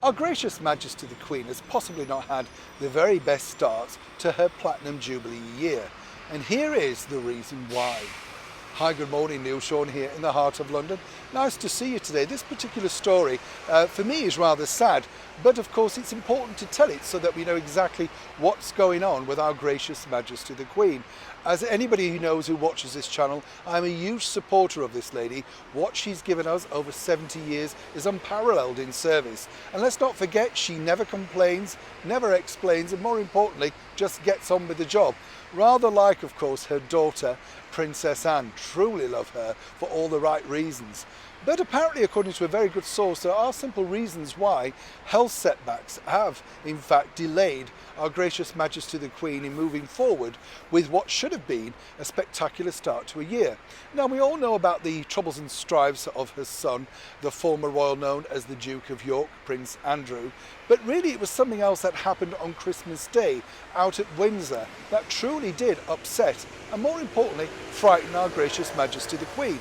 Our gracious Majesty the Queen has possibly not had the very best start to her Platinum Jubilee year, and here is the reason why. Hi, good morning, Neil Sean here in the heart of London. Nice to see you today. This particular story for me is rather sad, but of course it's important to tell it so that we know exactly what's going on with our gracious Majesty the Queen. As anybody who knows, who watches this channel, I'm a huge supporter of this lady. What she's given us over 70 years is unparalleled in service. And let's not forget, she never complains, never explains, and more importantly, just gets on with the job. Rather like, of course, her daughter, Princess Anne. Truly love her for all the right reasons. But apparently, according to a very good source, there are simple reasons why health setbacks have, in fact, delayed our gracious Majesty the Queen in moving forward with what should have been a spectacular start to a year. Now, we all know about the troubles and strives of her son, the former royal known as the Duke of York, Prince Andrew. But really, it was something else that happened on Christmas Day out at Windsor that truly did upset and, more importantly, frighten our gracious Majesty the Queen.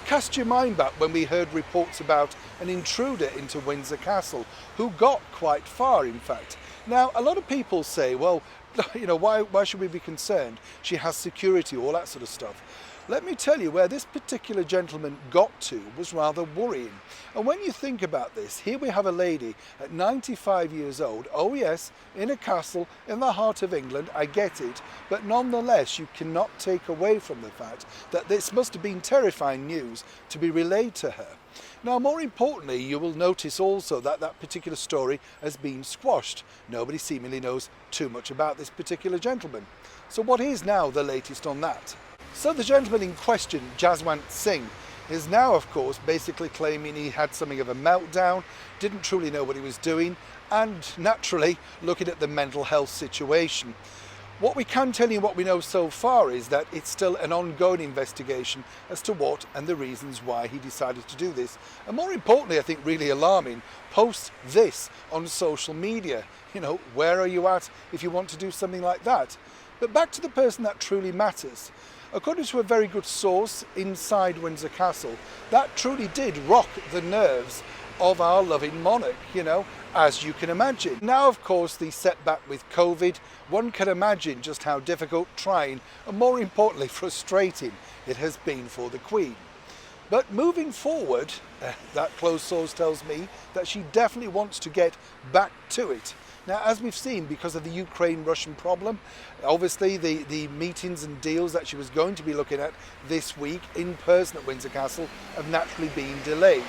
Cast your mind back when we heard reports about an intruder into Windsor Castle who got quite far, in fact. Now, a lot of people say, well, you know, why should we be concerned? She has security, all that sort of stuff. Let me tell you, where this particular gentleman got to was rather worrying. And when you think about this, here we have a lady at 95 years old, oh yes, in a castle in the heart of England, I get it, but nonetheless you cannot take away from the fact that this must have been terrifying news to be relayed to her. Now, more importantly, you will notice also that that particular story has been squashed. Nobody seemingly knows too much about this particular gentleman. So what is now the latest on that? So the gentleman in question, Jaswant Singh, is now, of course, basically claiming he had something of a meltdown, didn't truly know what he was doing, and naturally looking at the mental health situation. What we can tell you, what we know so far, is that it's still an ongoing investigation as to what and the reasons why he decided to do this. And more importantly, I think really alarming, post this on social media. You know, where are you at if you want to do something like that? But back to the person that truly matters. According to a very good source inside Windsor Castle, that truly did rock the nerves of our loving monarch, you know, as you can imagine. Now, of course, the setback with COVID, one can imagine just how difficult, trying, and more importantly, frustrating it has been for the Queen. But moving forward, that close source tells me that she definitely wants to get back to it. Now, as we've seen, because of the Ukraine-Russian problem, obviously the meetings and deals that she was going to be looking at this week in person at Windsor Castle have naturally been delayed.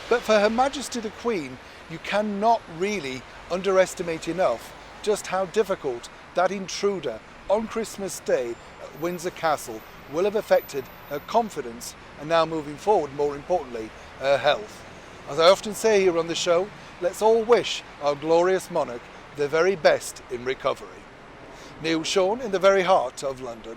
But for Her Majesty the Queen, you cannot really underestimate enough just how difficult that intruder on Christmas Day at Windsor Castle will have affected her confidence and now moving forward, more importantly, her health. As I often say here on the show, let's all wish our glorious monarch the very best in recovery. Neil Sean in the very heart of London.